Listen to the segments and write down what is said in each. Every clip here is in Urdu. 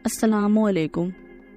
السلام علیکم۔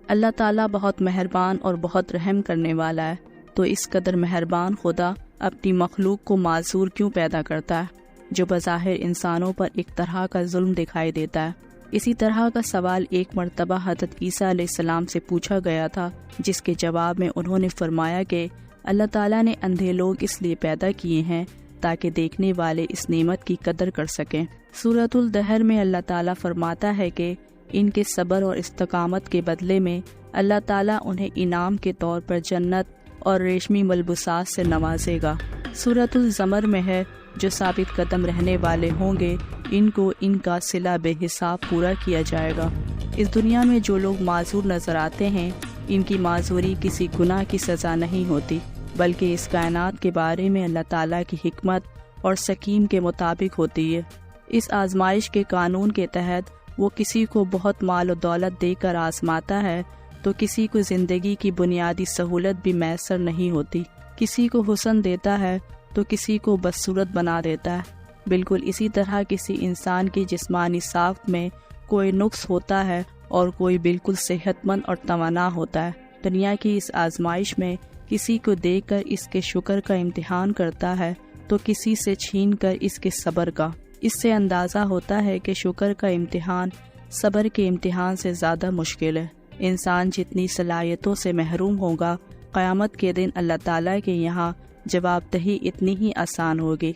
اللہ تعالیٰ بہت مہربان اور بہت رحم کرنے والا ہے، تو اس قدر مہربان خدا اپنی مخلوق کو معذور کیوں پیدا کرتا ہے جو بظاہر انسانوں پر ایک طرح کا ظلم دکھائی دیتا ہے۔ اسی طرح کا سوال ایک مرتبہ حضرت عیسیٰ علیہ السلام سے پوچھا گیا تھا، جس کے جواب میں انہوں نے فرمایا کہ اللہ تعالیٰ نے اندھے لوگ اس لیے پیدا کیے ہیں تاکہ دیکھنے والے اس نعمت کی قدر کر سکیں۔ سورۃ الدہر میں اللہ تعالیٰ فرماتا ہے کہ ان کے صبر اور استقامت کے بدلے میں اللہ تعالیٰ انہیں انعام کے طور پر جنت اور ریشمی ملبوسات سے نوازے گا۔ سورۃ الزمر میں ہے، جو ثابت قدم رہنے والے ہوں گے ان کو ان کا صلہ بے حساب پورا کیا جائے گا۔ اس دنیا میں جو لوگ معذور نظر آتے ہیں، ان کی معذوری کسی گناہ کی سزا نہیں ہوتی، بلکہ اس کائنات کے بارے میں اللہ تعالیٰ کی حکمت اور سکیم کے مطابق ہوتی ہے۔ اس آزمائش کے قانون کے تحت وہ کسی کو بہت مال و دولت دے کر آزماتا ہے تو کسی کو زندگی کی بنیادی سہولت بھی میسر نہیں ہوتی، کسی کو حسن دیتا ہے تو کسی کو بدصورت بنا دیتا ہے۔ بالکل اسی طرح کسی انسان کی جسمانی ساخت میں کوئی نقص ہوتا ہے اور کوئی بالکل صحت مند اور توانا ہوتا ہے۔ دنیا کی اس آزمائش میں کسی کو دے کر اس کے شکر کا امتحان کرتا ہے تو کسی سے چھین کر اس کے صبر کا۔ اس سے اندازہ ہوتا ہے کہ شکر کا امتحان صبر کے امتحان سے زیادہ مشکل ہے۔ انسان جتنی صلاحیتوں سے محروم ہوگا، قیامت کے دن اللہ تعالیٰ کے یہاں جواب دہی اتنی ہی آسان ہوگی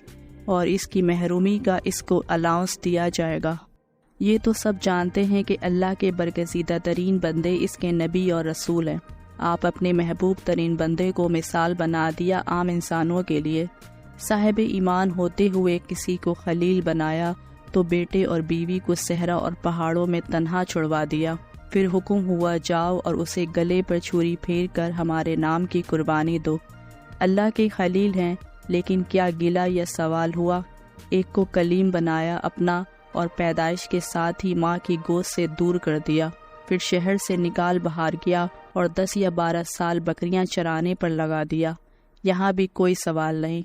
اور اس کی محرومی کا اس کو الاؤنس دیا جائے گا۔ یہ تو سب جانتے ہیں کہ اللہ کے برگزیدہ ترین بندے اس کے نبی اور رسول ہیں۔ آپ اپنے محبوب ترین بندے کو مثال بنا دیا عام انسانوں کے لیے۔ صاحب ایمان ہوتے ہوئے کسی کو خلیل بنایا تو بیٹے اور بیوی کو صحرا اور پہاڑوں میں تنہا چھڑوا دیا۔ پھر حکم ہوا جاؤ اور اسے گلے پر چھری پھیر کر ہمارے نام کی قربانی دو۔ اللہ کے خلیل ہیں، لیکن کیا گلہ یا سوال ہوا؟ ایک کو کلیم بنایا اپنا اور پیدائش کے ساتھ ہی ماں کی گود سے دور کر دیا، پھر شہر سے نکال باہر کیا اور 10 یا 12 سال بکریاں چرانے پر لگا دیا۔ یہاں بھی کوئی سوال نہیں۔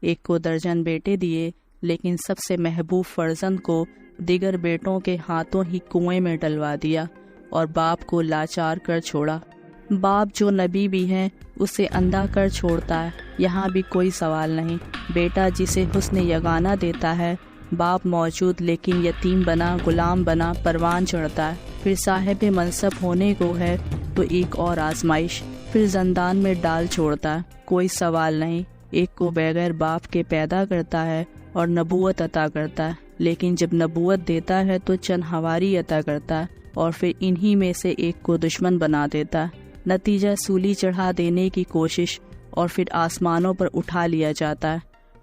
ایک کو درجن بیٹے دیے، لیکن سب سے محبوب فرزند کو دیگر بیٹوں کے ہاتھوں ہی کنویں میں ڈلوا دیا اور باپ کو لاچار کر چھوڑا۔ باپ جو نبی بھی ہیں اسے اندھا کر چھوڑتا ہے۔ یہاں بھی کوئی سوال نہیں۔ بیٹا جسے حسن یگانہ دیتا ہے، باپ موجود لیکن یتیم بنا، غلام بنا پروان چڑھتا ہے۔ پھر صاحب منصب ہونے کو ہے تو ایک اور آزمائش، پھر زندان میں ڈال چھوڑتا ہے۔ کوئی سوال نہیں۔ ایک کو بغیر باپ کے پیدا کرتا ہے اور نبوت عطا کرتا ہے، لیکن جب نبوت دیتا ہے تو چند حواری عطا کرتا ہے اور پھر انہی میں سے ایک کو دشمن بنا دیتا ہے۔ نتیجہ سولی چڑھا دینے کی کوشش اور پھر آسمانوں پر اٹھا لیا جاتا ہے،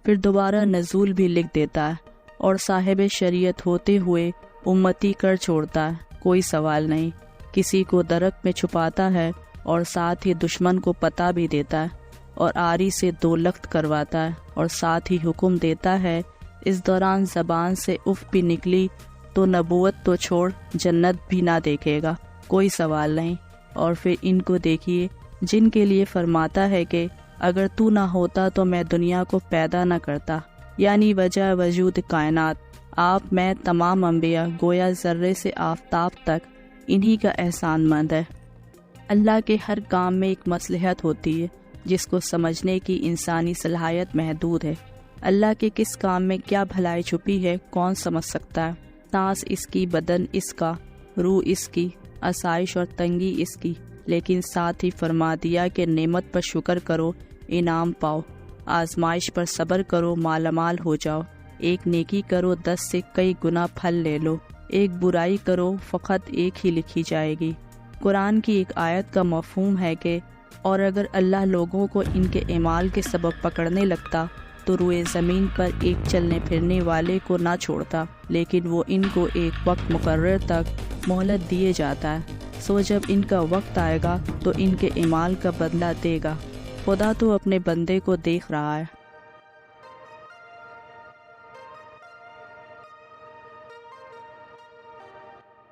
پھر دوبارہ نزول بھی لکھ دیتا ہے اور صاحب شریعت ہوتے ہوئے امتی کر چھوڑتا ہے۔ کوئی سوال نہیں۔ کسی کو درخت میں چھپاتا ہے اور ساتھ ہی دشمن کو پتہ بھی دیتا ہے اور آری سے 2 لخت کرواتا ہے اور ساتھ ہی حکم دیتا ہے اس دوران زبان سے اف بھی نکلی تو نبوت تو چھوڑ جنت بھی نہ دیکھے گا۔ کوئی سوال نہیں۔ اور پھر ان کو دیکھیے جن کے لیے فرماتا ہے کہ اگر تو نہ ہوتا تو میں دنیا کو پیدا نہ کرتا، یعنی وجہ وجود کائنات۔ آپ میں تمام انبیاء گویا ذرے سے آفتاب تک انہی کا احسان مند ہے۔ اللہ کے ہر کام میں ایک مصلحت ہوتی ہے جس کو سمجھنے کی انسانی صلاحیت محدود ہے۔ اللہ کے کس کام میں کیا بھلائی چھپی ہے کون سمجھ سکتا ہے؟ سانس اس کی، بدن اس کا، روح اس کی، آسائش اور تنگی اس کی، لیکن ساتھ ہی فرما دیا کہ نعمت پر شکر کرو انعام پاؤ، آزمائش پر صبر کرو مالا مال ہو جاؤ، ایک نیکی کرو 10 سے کئی گنا پھل لے لو، ایک برائی کرو فقط ایک ہی لکھی جائے گی۔ قرآن کی ایک آیت کا مفہوم ہے کہ اور اگر اللہ لوگوں کو ان کے اعمال کے سبب پکڑنے لگتا تو روئے زمین پر ایک چلنے پھرنے والے کو نہ چھوڑتا، لیکن وہ ان کو ایک وقت مقرر تک مہلت دیے جاتا ہے، سو جب ان کا وقت آئے گا تو ان کے اعمال کا بدلہ دے گا۔ خدا تو اپنے بندے کو دیکھ رہا ہے۔